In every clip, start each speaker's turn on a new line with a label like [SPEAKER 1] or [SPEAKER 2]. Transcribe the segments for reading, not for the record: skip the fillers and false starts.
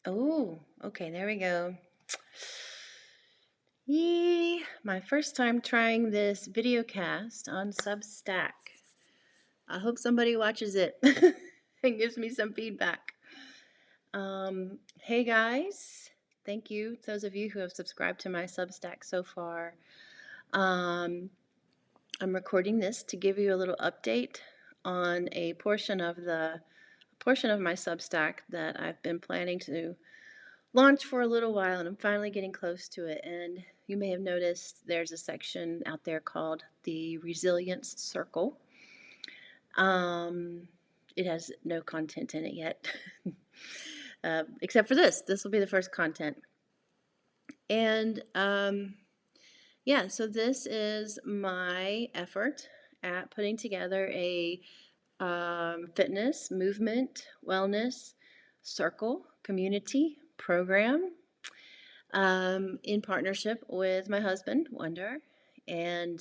[SPEAKER 1] Oh, okay, there we go. Yee, my first time trying this video cast on Substack. I hope somebody watches it and gives me some feedback. Hey guys, thank you, those of you who have subscribed to my Substack so far. Um, I'm recording this to give you a little update on a portion of my Substack that I've been planning to launch for a little while, and I'm finally getting close to it. And you may have noticed there's a section out there called the Resilience Circle. Um, it has no content in it yet, except for this. This will be the first content. And yeah, so this is my effort at putting together a fitness, movement, wellness circle community program in partnership with my husband, Wonder. And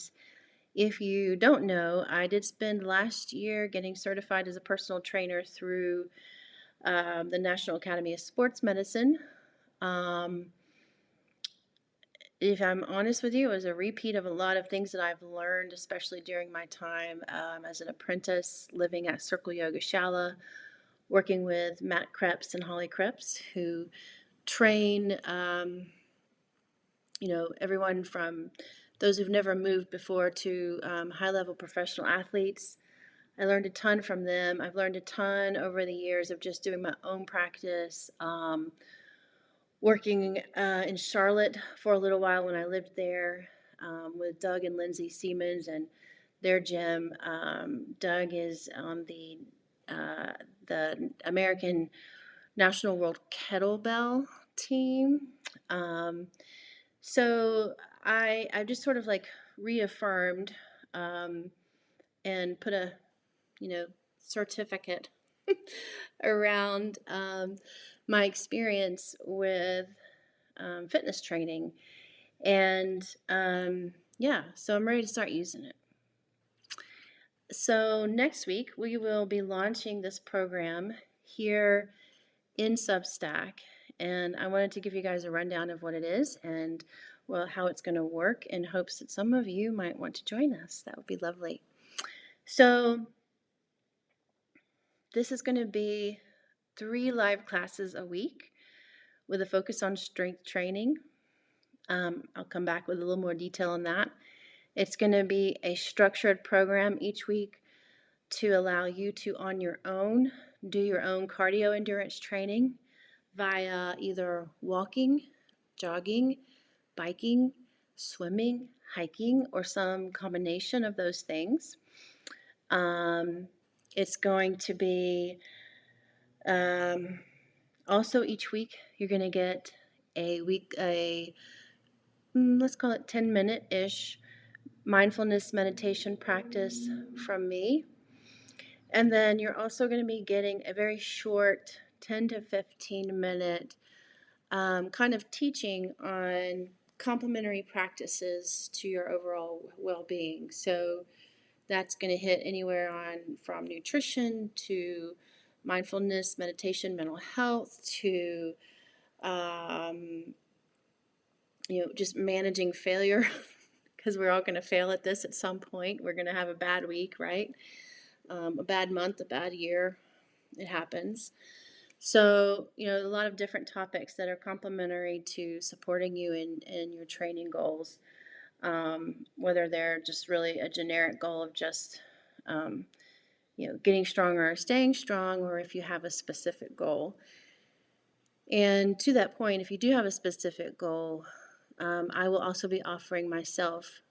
[SPEAKER 1] if you don't know, I did spend last year getting certified as a personal trainer through the National Academy of Sports Medicine. Um, if I'm honest with you, it was a repeat of a lot of things that I've learned, especially during my time as an apprentice living at Circle Yoga Shala, working with Matt Krebs and Holly Krebs, who train everyone from those who've never moved before to high-level professional athletes. I learned a ton from them. I've learned a ton over the years of just doing my own practice, working in Charlotte for a little while when I lived there with Doug and Lindsay Siemens and their gym. Doug is on the American National World Kettlebell team. Um, so I just sort of like reaffirmed um, and put a certificate around my experience with fitness training, and yeah, so I'm ready to start using it. So next week we will be launching this program here in Substack, and I wanted to give you guys a rundown of what it is and well how it's going to work in hopes that some of you might want to join us. That would be lovely. So this is going to be 3 live classes a week with a focus on strength training. I'll come back with a little more detail on that. It's going to be a structured program each week to allow you to, on your own, do your own cardio endurance training via either walking, jogging, biking, swimming, hiking, or some combination of those things. It's going to be also each week you're going to get let's call it 10-minute-ish mindfulness meditation practice from me. And then you're also going to be getting a very short 10 to 15 minute kind of teaching on complementary practices to your overall well-being. So that's going to hit anywhere on from nutrition to mindfulness, meditation, mental health to just managing failure because we're all going to fail at this at some point. We're going to have a bad week, right? A bad month, a bad year. It happens. So, a lot of different topics that are complementary to supporting you in your training goals, whether they're just really a generic goal of just, getting stronger or staying strong, or if you have a specific goal. And to that point, if you do have a specific goal, I will also be offering myself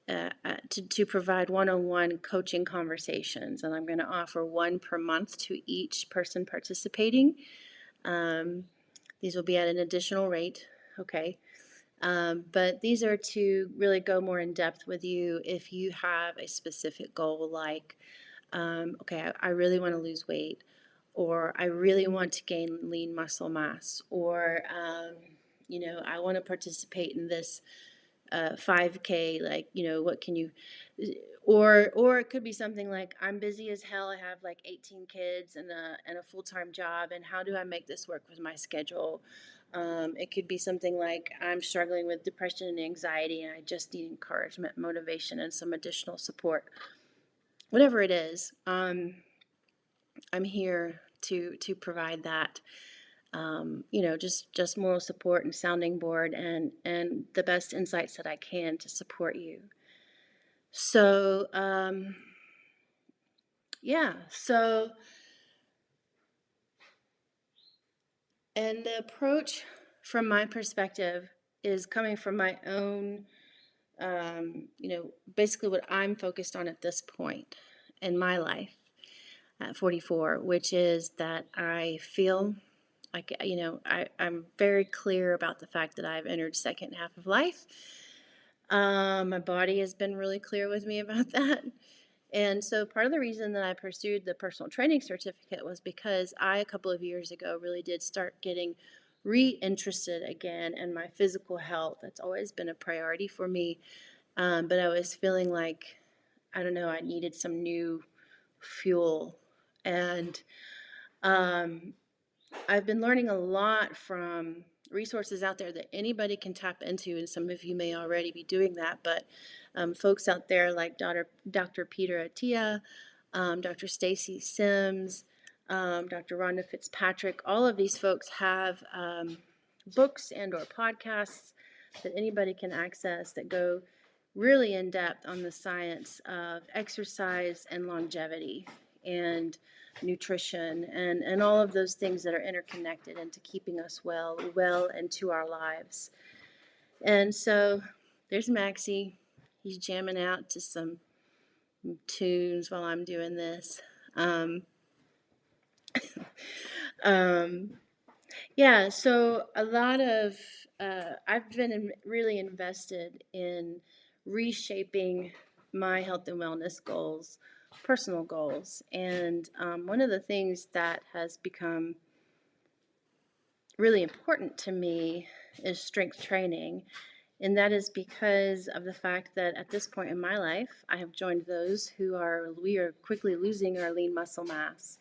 [SPEAKER 1] to provide one-on-one coaching conversations, and I'm going to offer one per month to each person participating. These will be at an additional rate, okay? But these are to really go more in depth with you if you have a specific goal like, okay, I really want to lose weight, or I really want to gain lean muscle mass, or, I want to participate in this 5K, like, what can you, or it could be something like, I'm busy as hell. I have like 18 kids and a full-time job, and how do I make this work with my schedule? It could be something like, I'm struggling with depression and anxiety, and I just need encouragement, motivation, and some additional support. Whatever it is, I'm here to provide that. Just moral support and sounding board, and the best insights that I can to support you. So, yeah. So, and the approach from my perspective is coming from my own, basically what I'm focused on at this point in my life at 44, which is that I feel like, I'm very clear about the fact that I've entered second half of life. My body has been really clear with me about that. And so part of the reason that I pursued the personal training certificate was because I, a couple of years ago, really did start getting reinterested again in my physical health. That's always been a priority for me. But I was feeling like, I don't know, I needed some new fuel. And I've been learning a lot from resources out there that anybody can tap into, and some of you may already be doing that, but folks out there like Dr. Peter Attia, Dr. Stacy Sims, Dr. Rhonda Fitzpatrick, all of these folks have books and or podcasts that anybody can access that go really in depth on the science of exercise and longevity and nutrition and all of those things that are interconnected into keeping us well into our lives. And so there's Maxie. He's jamming out to some tunes while I'm doing this. Um, um, yeah, so a lot of, I've been really invested in reshaping my health and wellness goals, personal goals. And one of the things that has become really important to me is strength training. And that is because of the fact that at this point in my life, I have joined those we are quickly losing our lean muscle mass.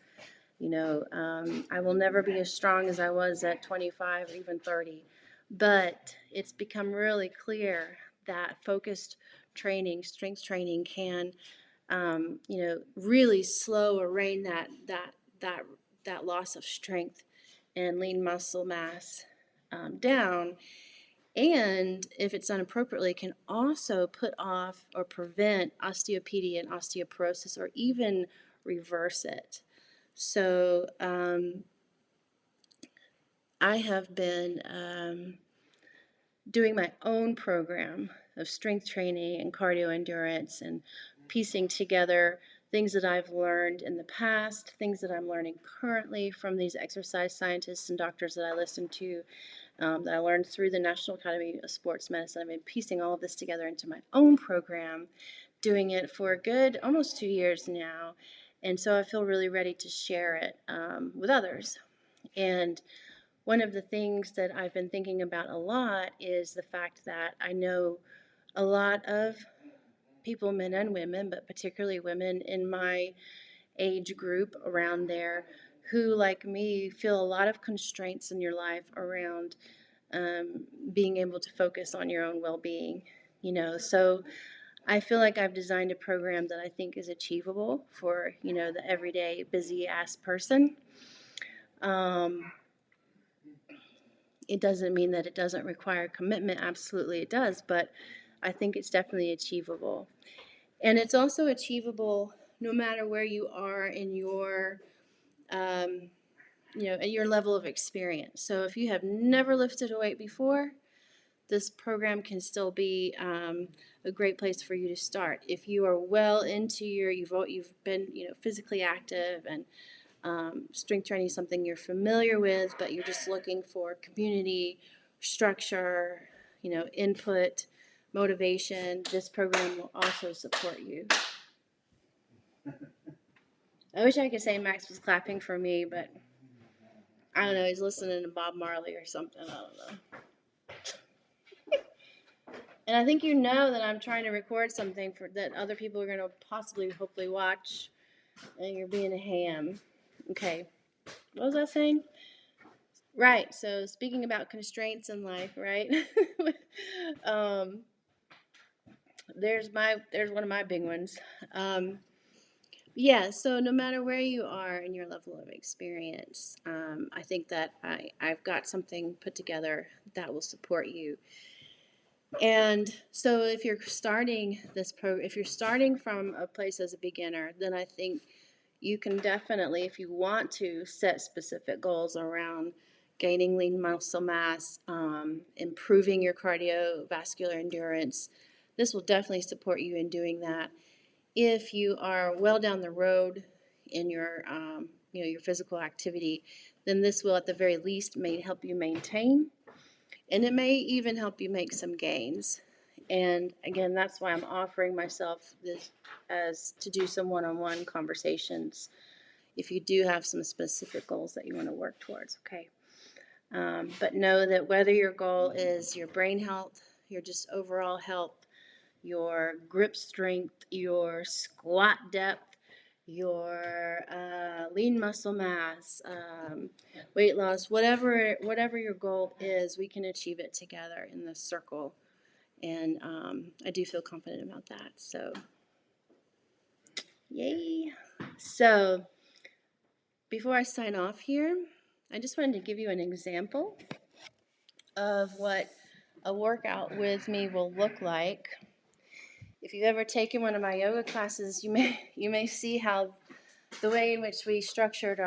[SPEAKER 1] I will never be as strong as I was at 25 or even 30, but it's become really clear that focused training, strength training can, really slow or rein that loss of strength and lean muscle mass down. And if it's done appropriately, can also put off or prevent osteopenia and osteoporosis, or even reverse it. So I have been doing my own program of strength training and cardio endurance, and piecing together things that I've learned in the past, things that I'm learning currently from these exercise scientists and doctors that I listen to, that I learned through the National Academy of Sports Medicine. I've been piecing all of this together into my own program, doing it for a good almost 2 years now. And so I feel really ready to share it with others. And one of the things that I've been thinking about a lot is the fact that I know a lot of people, men and women, but particularly women in my age group around there, who, like me, feel a lot of constraints in your life around being able to focus on your own well-being. So I feel like I've designed a program that I think is achievable for, the everyday busy ass person. It doesn't mean that it doesn't require commitment. Absolutely it does, but I think it's definitely achievable. And it's also achievable no matter where you are in your, at your level of experience. So if you have never lifted a weight before, this program can still be a great place for you to start. If you are well into you've been, physically active, and strength training is something you're familiar with, but you're just looking for community, structure, input, motivation, this program will also support you. I wish I could say Max was clapping for me, but I don't know, he's listening to Bob Marley or something, I don't know. And I think you know that I'm trying to record something for that other people are going to possibly, hopefully watch, and you're being a ham. Okay. What was I saying? Right. So speaking about constraints in life, right? um, there's one of my big ones. Um, yeah. So no matter where you are in your level of experience, I think that I've got something put together that will support you. And so if you're starting if you're starting from a place as a beginner, then I think you can definitely, if you want to, set specific goals around gaining lean muscle mass, improving your cardiovascular endurance. This will definitely support you in doing that. If you are well down the road in your, your physical activity, then this will, at the very least, may help you maintain, and it may even help you make some gains. And again, that's why I'm offering myself this as to do some one-on-one conversations if you do have some specific goals that you want to work towards, okay? But know that whether your goal is your brain health, your just overall health, your grip strength, your squat depth, your lean muscle mass, weight loss, whatever your goal is, we can achieve it together in this circle. And I do feel confident about that. So, yay! So, before I sign off here, I just wanted to give you an example of what a workout with me will look like. If you've ever taken one of my yoga classes, you may see how the way in which we structured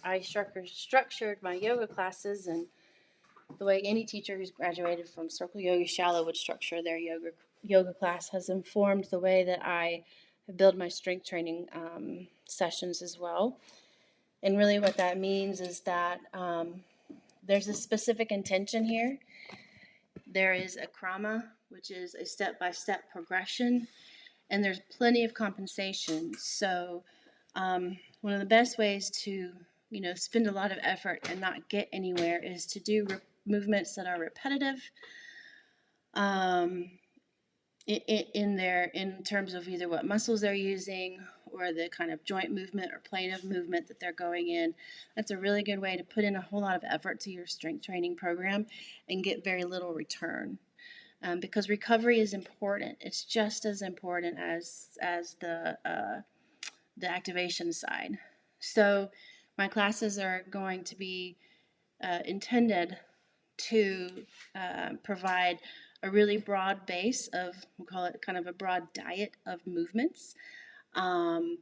[SPEAKER 1] my yoga classes, and the way any teacher who's graduated from Circle Yoga Shallow would structure their yoga class has informed the way that I have built my strength training sessions as well. And really what that means is that there's a specific intention here. There is a krama, which is a step-by-step progression, and there's plenty of compensation. So one of the best ways to spend a lot of effort and not get anywhere is to do movements that are repetitive, um, in terms of either what muscles they're using or the kind of joint movement or plane of movement that they're going in. That's a really good way to put in a whole lot of effort to your strength training program and get very little return. Because recovery is important. It's just as important as the activation side. So my classes are going to be intended to provide a really broad base of, we'll call it kind of a broad diet of movements. Um,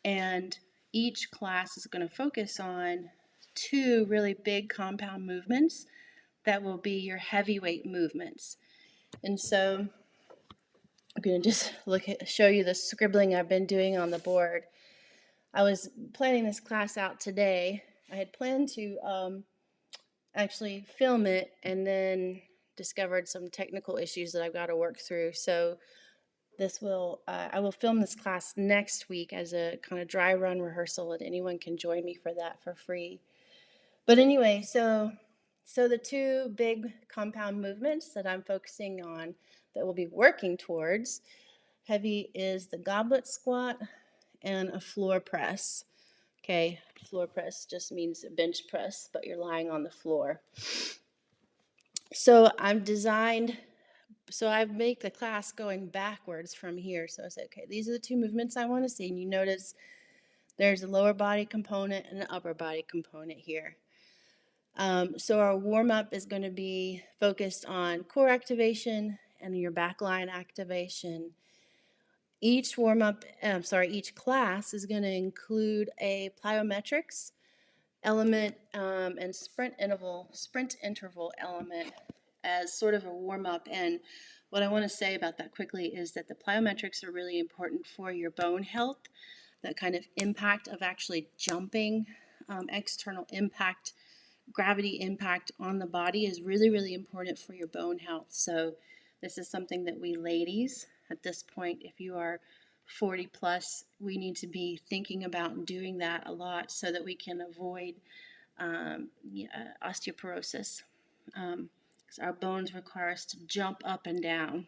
[SPEAKER 1] and each class is going to focus on two really big compound movements that will be your heavyweight movements. And so I'm going to just show you the scribbling I've been doing on the board. I was planning this class out today. I had planned to actually film it, and then discovered some technical issues that I've got to work through. So I will film this class next week as a kind of dry run rehearsal, and anyone can join me for that for free. But anyway, so the two big compound movements that I'm focusing on that we'll be working towards heavy is the goblet squat and a floor press. Okay, floor press just means a bench press, but you're lying on the floor. So I make the class going backwards from here. So I say, okay, these are the two movements I want to see. And you notice there's a lower body component and an upper body component here. So our warm-up is going to be focused on core activation and your backline activation. Each class is going to include a plyometrics element and sprint interval element as sort of a warm-up. And what I want to say about that quickly is that the plyometrics are really important for your bone health. That kind of impact of actually jumping, external impact, gravity impact on the body is really, really important for your bone health. So this is something that we ladies at this point, if you are 40 plus, we need to be thinking about doing that a lot so that we can avoid osteoporosis. because our bones require us to jump up and down,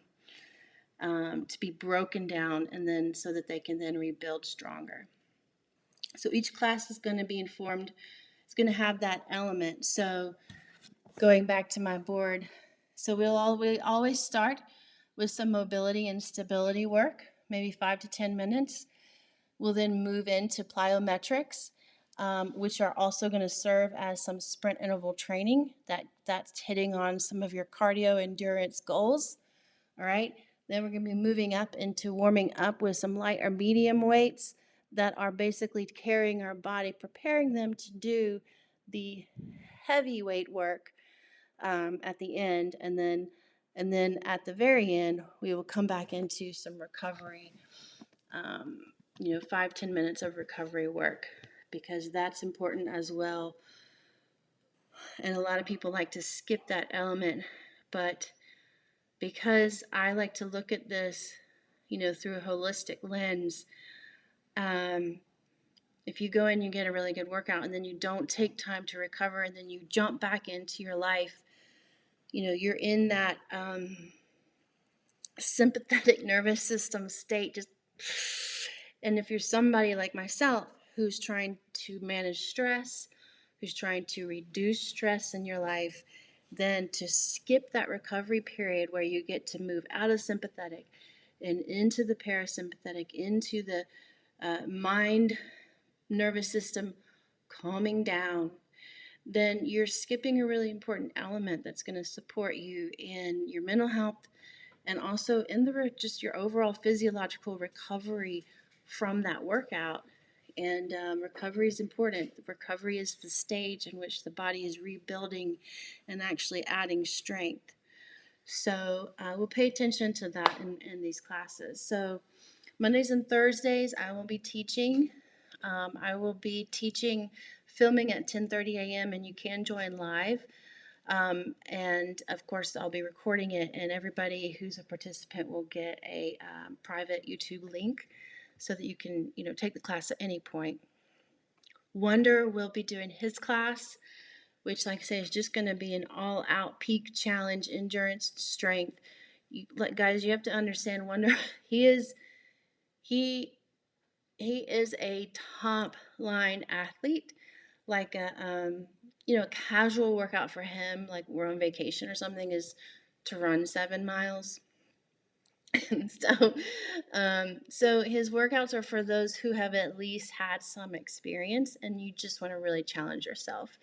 [SPEAKER 1] to be broken down, and then so that they can then rebuild stronger. So each class is going to be informed, it's going to have that element. So going back to my board, so we always start with some mobility and stability work, maybe 5 to 10 minutes. We'll then move into plyometrics, which are also going to serve as some sprint interval training. That's hitting on some of your cardio endurance goals. All right. Then we're going to be moving up into warming up with some light or medium weights that are basically carrying our body, preparing them to do the heavyweight work at the end, and then at the very end we will come back into some recovery, 5-10 minutes of recovery work, because that's important as well. And a lot of people like to skip that element, but because I like to look at this, through a holistic lens, if you go in, you get a really good workout, and then you don't take time to recover, and then you jump back into your life, you're in that sympathetic nervous system state. And if you're somebody like myself who's trying to manage stress, who's trying to reduce stress in your life, then to skip that recovery period where you get to move out of sympathetic and into the parasympathetic, into the mind nervous system calming down, then you're skipping a really important element that's going to support you in your mental health and also in just your overall physiological recovery from that workout. And recovery is important. Recovery is the stage in which the body is rebuilding and actually adding strength. So we'll pay attention to that in these classes. So Mondays and Thursdays, I will be teaching. I will be teaching filming at 10:30 a.m. and you can join live. And of course, I'll be recording it, and everybody who's a participant will get a private YouTube link so that you can, take the class at any point. Wonder will be doing his class, which, like I say, is just going to be an all-out peak challenge, endurance, strength. Guys, you have to understand, Wonder, he is a top line athlete. Like a casual workout for him, like we're on vacation or something, is to run 7 miles. So his workouts are for those who have at least had some experience and you just want to really challenge yourself.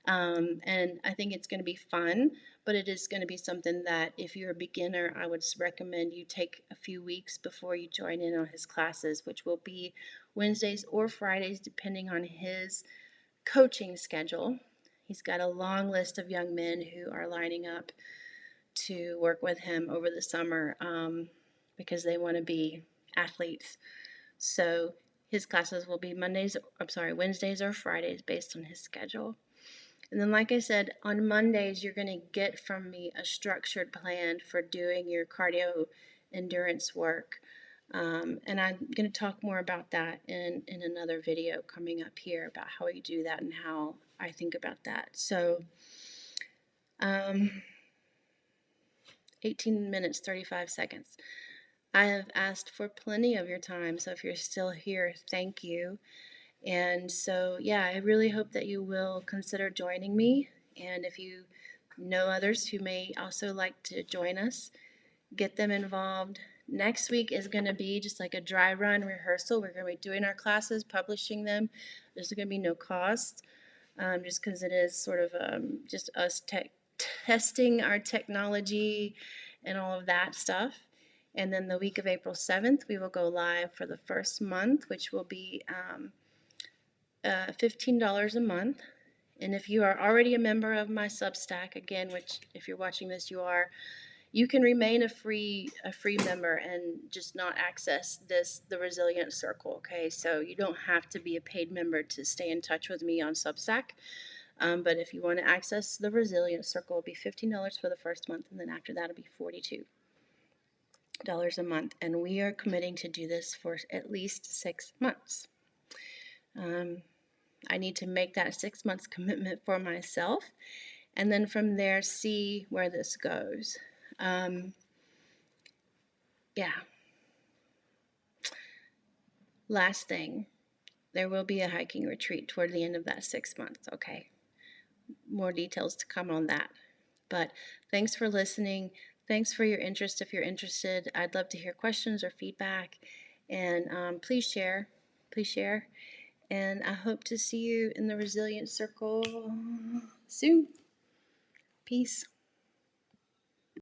[SPEAKER 1] And I think it's going to be fun, but it is going to be something that if you're a beginner, I would recommend you take a few weeks before you join in on his classes, which will be Wednesdays or Fridays, depending on his coaching schedule. He's got a long list of young men who are lining up to work with him over the summer because they want to be athletes. So his classes will be Wednesdays or Fridays based on his schedule. And then, like I said, on Mondays, you're going to get from me a structured plan for doing your cardio endurance work. And I'm going to talk more about that in another video coming up here about how we do that and how I think about that. So 18 minutes, 35 seconds. I have asked for plenty of your time, so if you're still here, thank you. And so, yeah, I really hope that you will consider joining me. And if you know others who may also like to join us, get them involved. Next week is going to be just like a dry run rehearsal. We're going to be doing our classes, publishing them. There's going to be no cost, just because it is sort of just us testing our technology and all of that stuff. And then the week of April 7th, we will go live for the first month, which will be $15 a month. And if you are already a member of my Substack, again, which if you're watching this, you are, you can remain a free member and just not access the Resilient Circle, okay? So you don't have to be a paid member to stay in touch with me on Substack. But if you want to access the Resilient Circle, it'll be $15 for the first month, and then after that, it'll be $42 a month. And we are committing to do this for at least 6 months. I need to make that 6 months commitment for myself. and then from there see where this goes. Yeah. Last thing, there will be a hiking retreat toward the end of that 6 months, okay? More details to come on that. But thanks for listening. Thanks for your interest. If you're interested, I'd love to hear questions or feedback. And please share. Please share. And I hope to see you in the Resilience Circle soon. Peace.